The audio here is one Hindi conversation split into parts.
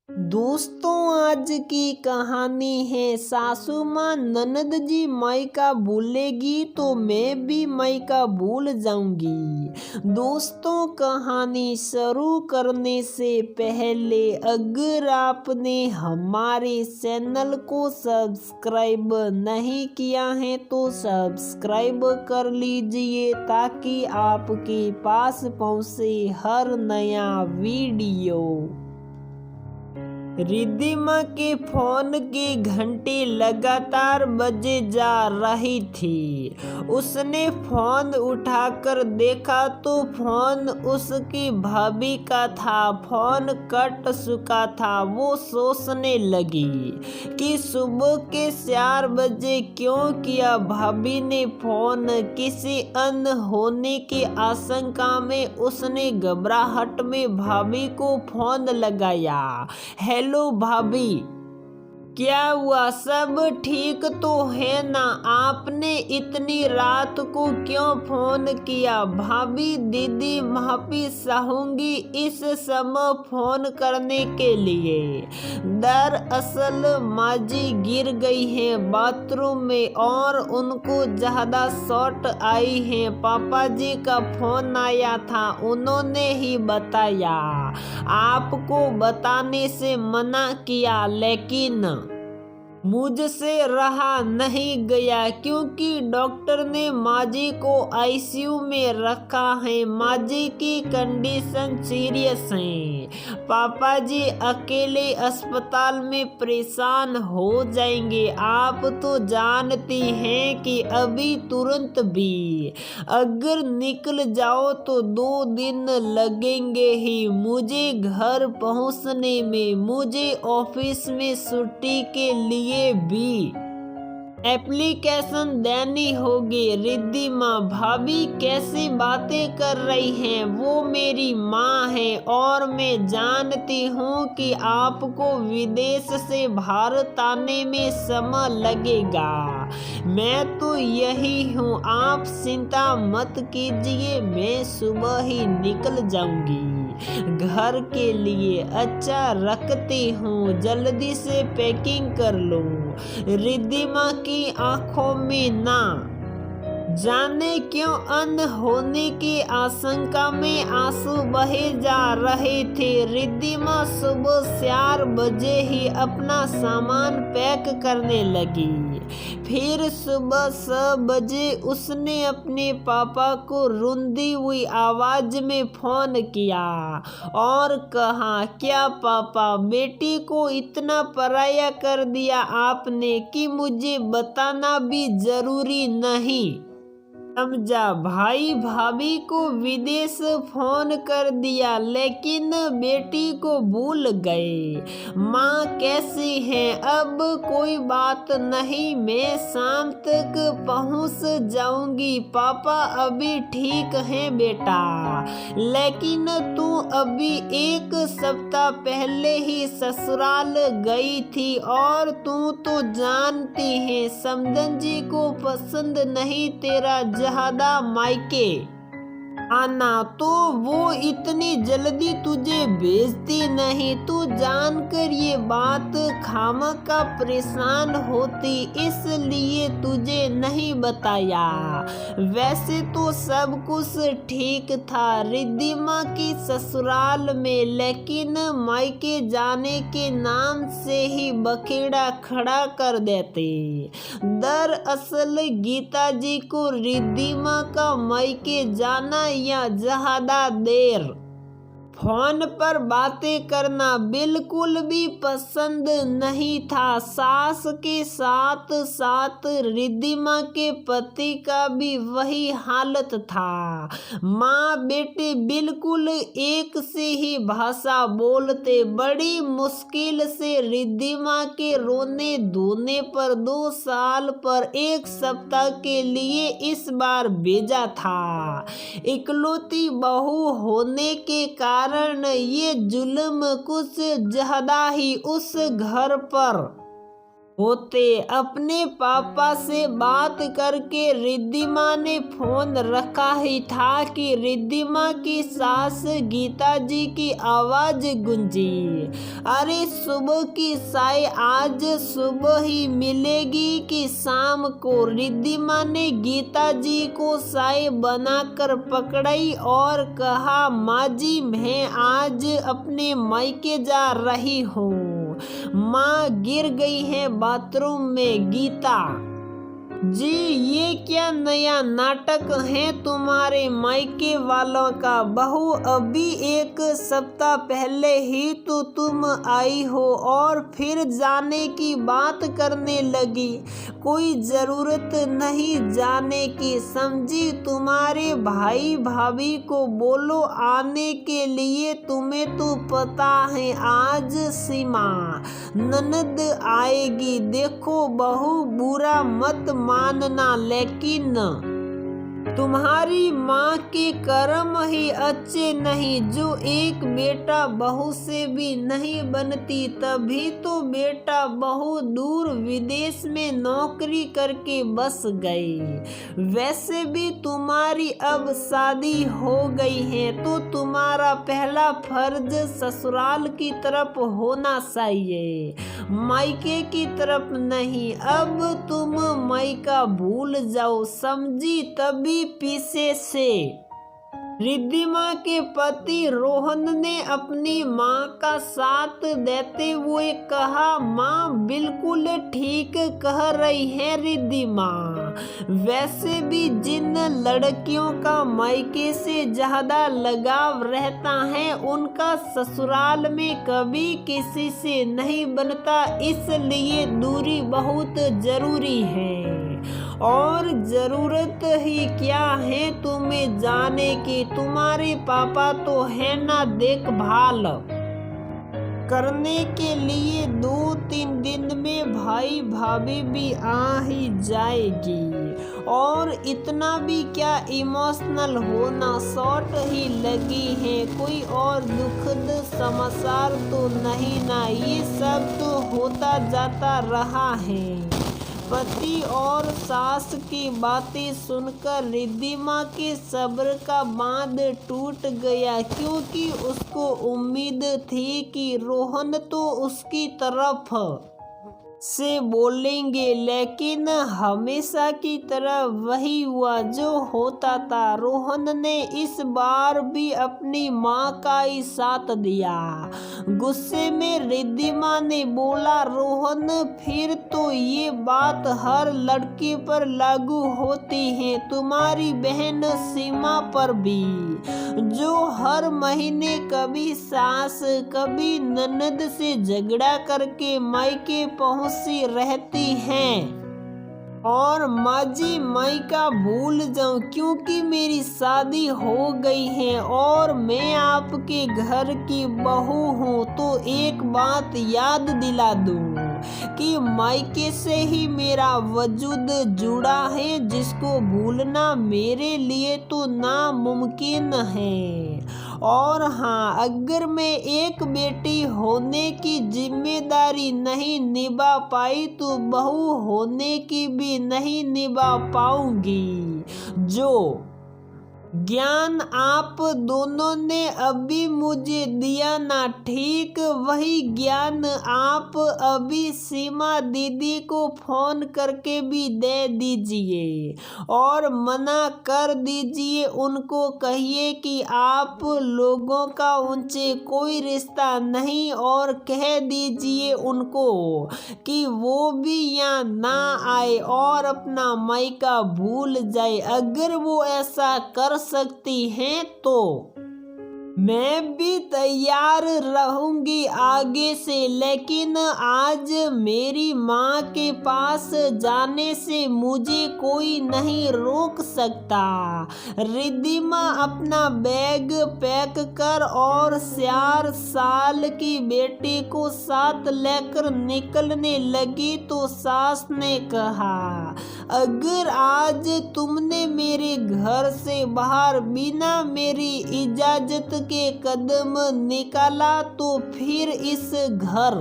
दोस्तों, आज की कहानी है सासू माँ ननद जी मायका भूलेगी तो मैं भी मायका भूल जाऊंगी। दोस्तों, कहानी शुरू करने से पहले अगर आपने हमारे चैनल को सब्सक्राइब नहीं किया है तो सब्सक्राइब कर लीजिए ताकि आपके पास पहुंचे हर नया वीडियो। रिद्धिमा के फोन के घंटे लगातार बजे जा रही थी। उसने फोन उठाकर देखा तो फोन उसकी भाभी का था। फोन कट चुका था। वो सोचने लगी कि सुबह के 4 बजे क्यों किया। भाभी ने फोन। किसी अनहोनी की आशंका में उसने घबराहट में भाभी को फोन लगाया। हेलो भाभी, क्या हुआ? सब ठीक तो है ना? आपने इतनी रात को क्यों फोन किया? भाभी, दीदी माफी चाहूंगी इस समय फोन करने के लिए। दरअसल माजी गिर गई है बाथरूम में और उनको ज्यादा चोट आई है। पापा जी का फोन आया था, उन्होंने ही बताया। आपको बताने से मना किया लेकिन मुझसे रहा नहीं गया क्योंकि डॉक्टर ने माजी को आईसीयू में रखा है। माजी की कंडीशन सीरियस है। पापा जी अकेले अस्पताल में परेशान हो जाएंगे। आप तो जानती हैं कि अभी तुरंत भी अगर निकल जाओ तो 2 दिन लगेंगे ही मुझे घर पहुंचने में। मुझे ऑफिस में छुट्टी के लिए भी एप्लीकेशन देनी होगी। रिद्धिमा, भाभी कैसी बातें कर रही हैं? वो मेरी माँ है और मैं जानती हूँ कि आपको विदेश से भारत आने में समय लगेगा। मैं तो यही हूँ, आप चिंता मत कीजिए, मैं सुबह ही निकल जाऊंगी। घर के लिए अच्छा रखती हूँ, जल्दी से पैकिंग कर लो। रिद्धिमा की आंखों में ना जाने क्यों अनहोनी की आशंका में आंसू बहे जा रहे थे। रिद्धिमा सुबह 4 बजे ही अपना सामान पैक करने लगी। फिर सुबह 6 बजे उसने अपने पापा को रुंधी हुई आवाज में फोन किया और कहा, क्या पापा, बेटी को इतना पराया कर दिया आपने कि मुझे बताना भी जरूरी नहीं समझा? भाई भाभी को विदेश फोन कर दिया लेकिन बेटी को भूल गए। माँ कैसी है? अब कोई बात नहीं, मैं शाम तक पहुँच जाऊंगी। पापा अभी ठीक है बेटा, लेकिन तू अभी 1 सप्ताह पहले ही ससुराल गई थी और तू तो जानती है समधन जी को पसंद नहीं तेरा ज्यादा मायके आना, तो वो इतनी जल्दी तुझे भेजती नहीं। तू जानकर ये बात खामखा परेशान होती इसलिए तुझे नहीं बताया। वैसे तो सब कुछ ठीक था रिद्धिमा की ससुराल में, लेकिन मायके जाने के नाम से ही बखेड़ा खड़ा कर देते। दरअसल गीता जी को रिद्धिमा का मायके जाना या ज्यादा देर फोन पर बातें करना बिल्कुल भी पसंद नहीं था। सास के साथ साथ रिद्धिमा के पति का भी वही हालत था। माँ बेटे बिल्कुल एक से ही भाषा बोलते। बड़ी मुश्किल से रिद्धिमा के रोने धोने पर 2 साल पर 1 सप्ताह के लिए इस बार भेजा था। इकलौती बहू होने के कारण ये जुल्म कुछ ज्यादा ही उस घर पर होते अपने पापा से बात करके रिद्धिमा ने फोन रखा ही था कि रिद्धिमा की सास गीता जी की आवाज गूंजी। अरे सुबह की चाय आज सुबह ही मिलेगी कि शाम को? रिद्धिमा ने गीता जी को चाय बनाकर पकड़ाई और कहा, माँ जी मैं आज अपने मायके जा रही हूँ। माँ गिर गई है बाथरूम में। गीता जी ये क्या नया नाटक है तुम्हारे मायके वालों का? बहू अभी एक सप्ताह पहले ही तो तुम आई हो और फिर जाने की बात करने लगी। कोई जरूरत नहीं जाने की, समझी? तुम्हारे भाई भाभी को बोलो आने के लिए। तुम्हें तो पता है आज सीमा ननद आएगी। देखो बहू बुरा मत मानना, लेकिन तुम्हारी माँ के कर्म ही अच्छे नहीं जो एक बेटा बहू से भी नहीं बनती। तभी तो बेटा बहू दूर विदेश में नौकरी करके बस गई। वैसे भी तुम्हारी अब शादी हो गई है तो तुम्हारा पहला फर्ज ससुराल की तरफ होना चाहिए, मायके की तरफ नहीं। अब तुम मायका भूल जाओ, समझी? तभी पीछे से रिद्धिमा के पति रोहन ने अपनी माँ का साथ देते हुए कहा, माँ बिल्कुल ठीक कह रही है रिद्धिमा। वैसे भी जिन लड़कियों का मायके से ज्यादा लगाव रहता है उनका ससुराल में कभी किसी से नहीं बनता, इसलिए दूरी बहुत जरूरी है। और जरूरत ही क्या है तुम्हें जाने की? तुम्हारे पापा तो है ना देखभाल करने के लिए। 2-3 दिन में भाई भाभी भी आ ही जाएगी। और इतना भी क्या इमोशनल होना, शॉर्ट ही लगी है। कोई और दुखद समाचार तो नहीं ना? ये सब तो होता जाता रहा है। पति और सास की बातें सुनकर रिद्धिमा के सब्र का बांध टूट गया, क्योंकि उसको उम्मीद थी कि रोहन तो उसकी तरफ से बोलेंगे, लेकिन हमेशा की तरह वही हुआ जो होता था। रोहन ने इस बार भी अपनी माँ का ही साथ दिया। गुस्से में रिद्धिमा ने बोला, रोहन फिर तो ये बात हर लड़की पर लागू होती है, तुम्हारी बहन सीमा पर भी, जो हर महीने कभी सास कभी ननद से झगड़ा करके मायके पहुंच रहती हैं। और माजी मायका भूल जाऊं क्योंकि मेरी शादी हो गई है और मैं आपके घर की बहू हूँ। तो एक बात याद दिला दूं कि मायके से ही मेरा वजूद जुड़ा है, जिसको भूलना मेरे लिए तो नामुमकिन है। और हाँ, अगर मैं एक बेटी होने की जिम्मेदारी नहीं निभा पाई तो बहू होने की भी नहीं निभा पाऊंगी। जो ज्ञान आप दोनों ने अभी मुझे दिया ना, ठीक वही ज्ञान आप अभी सीमा दीदी को फोन करके भी दे दीजिए और मना कर दीजिए। उनको कहिए कि आप लोगों का उनसे कोई रिश्ता नहीं और कह दीजिए उनको कि वो भी यहाँ ना आए और अपना मायका भूल जाए। अगर वो ऐसा कर सकती हैं तो मैं भी तैयार रहूंगी आगे से, लेकिन आज मेरी माँ के पास जाने से मुझे कोई नहीं रोक सकता। रिद्धिमा अपना बैग पैक कर और 4 साल की बेटी को साथ लेकर निकलने लगी तो सास ने कहा, अगर आज तुमने मेरे घर से बाहर बिना मेरी इजाजत के कदम निकाला तो फिर इस घर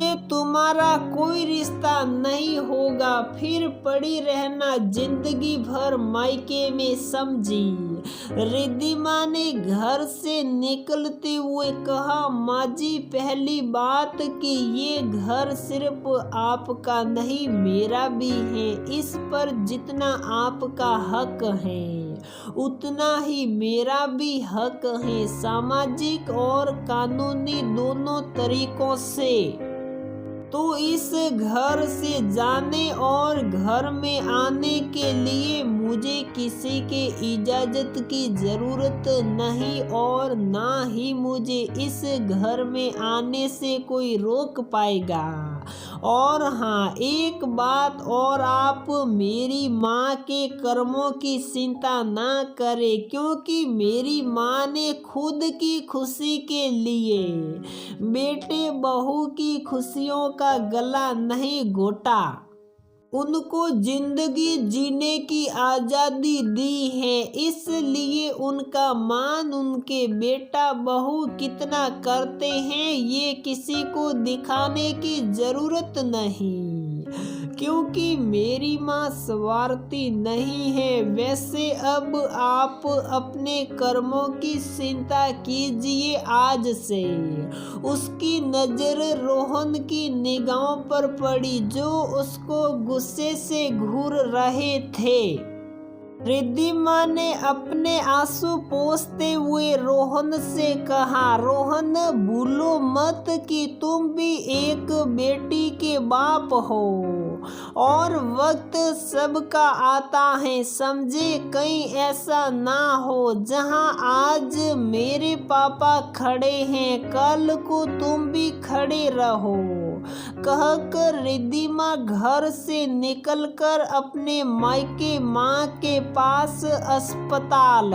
ये तुम्हारा कोई रिश्ता नहीं होगा, फिर पड़ी रहना जिंदगी भर मायके में, समझी। रिद्धिमा ने घर से निकलते हुए कहा, माँ जी, पहली बात कि ये घर सिर्फ आपका नहीं मेरा भी है। इस पर जितना आपका हक है उतना ही मेरा भी हक है, सामाजिक और कानूनी दोनों तरीकों से। तो इस घर से जाने और घर में आने के लिए मुझे किसी के इजाज़त की ज़रूरत नहीं और ना ही मुझे इस घर में आने से कोई रोक पाएगा। और हाँ, एक बात और, आप मेरी माँ के कर्मों की चिंता ना करें, क्योंकि मेरी माँ ने खुद की खुशी के लिए बेटे बहू की खुशियों का गला नहीं घोटा। उनको जिंदगी जीने की आज़ादी दी है, इसलिए उनका मान उनके बेटा बहू कितना करते हैं ये किसी को दिखाने की ज़रूरत नहीं, क्योंकि मेरी माँ स्वार्थी नहीं है। वैसे अब आप अपने कर्मों की चिंता कीजिए आज से। उसकी नज़र रोहन की निगाहों पर पड़ी जो उसको गुस्से से घूर रहे थे। रिद्धिमा ने अपने आंसू पोंछते हुए रोहन से कहा, रोहन, भूलो मत कि तुम भी एक बेटी के बाप हो और वक्त सबका आता है, समझे। कहीं ऐसा ना हो जहां आज मेरे पापा खड़े हैं कल को तुम भी खड़े रहो। कहकर रिद्धिमा घर से निकलकर अपने मायके माँ के पास अस्पताल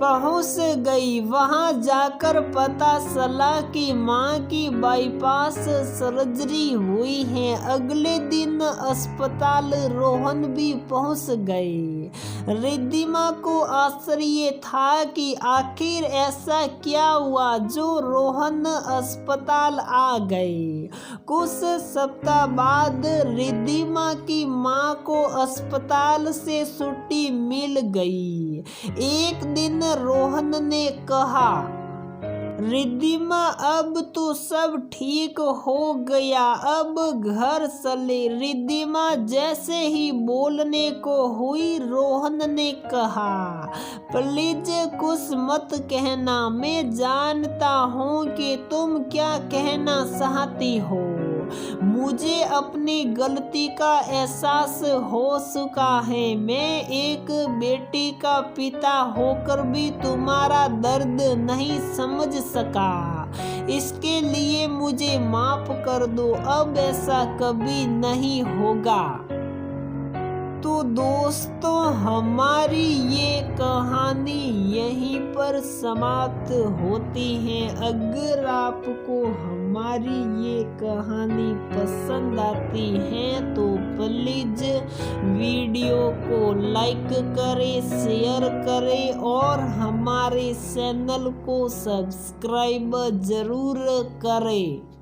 पहुंच गई। वहां जाकर पता चला कि माँ की बाईपास सर्जरी हुई है। अगले दिन अस्पताल रोहन भी पहुंच गए। रिद्धिमा को आश्चर्य था कि आखिर ऐसा क्या हुआ जो रोहन अस्पताल आ गए। कुछ सप्ताह बाद रिद्धिमा की माँ को अस्पताल से छुट्टी मिल गई। एक दिन रोहन ने कहा, रिद्धिमा, अब तो सब ठीक हो गया, अब घर चले। रिद्धिमा जैसे ही बोलने को हुई रोहन ने कहा, प्लीज कुछ मत कहना, मैं जानता हूँ कि तुम क्या कहना चाहती हो। मुझे अपनी गलती का एहसास हो चुका है। मैं एक बेटी का पिता होकर भी तुम्हारा दर्द नहीं समझ सका, इसके लिए मुझे माफ कर दो। अब ऐसा कभी नहीं होगा। तो दोस्तों, हमारी ये कहानी यहीं पर समाप्त होती है। अगर आपको हमारी ये कहानी पसंद आती है तो प्लीज वीडियो को लाइक करें, शेयर करें और हमारे चैनल को सब्सक्राइब जरूर करें।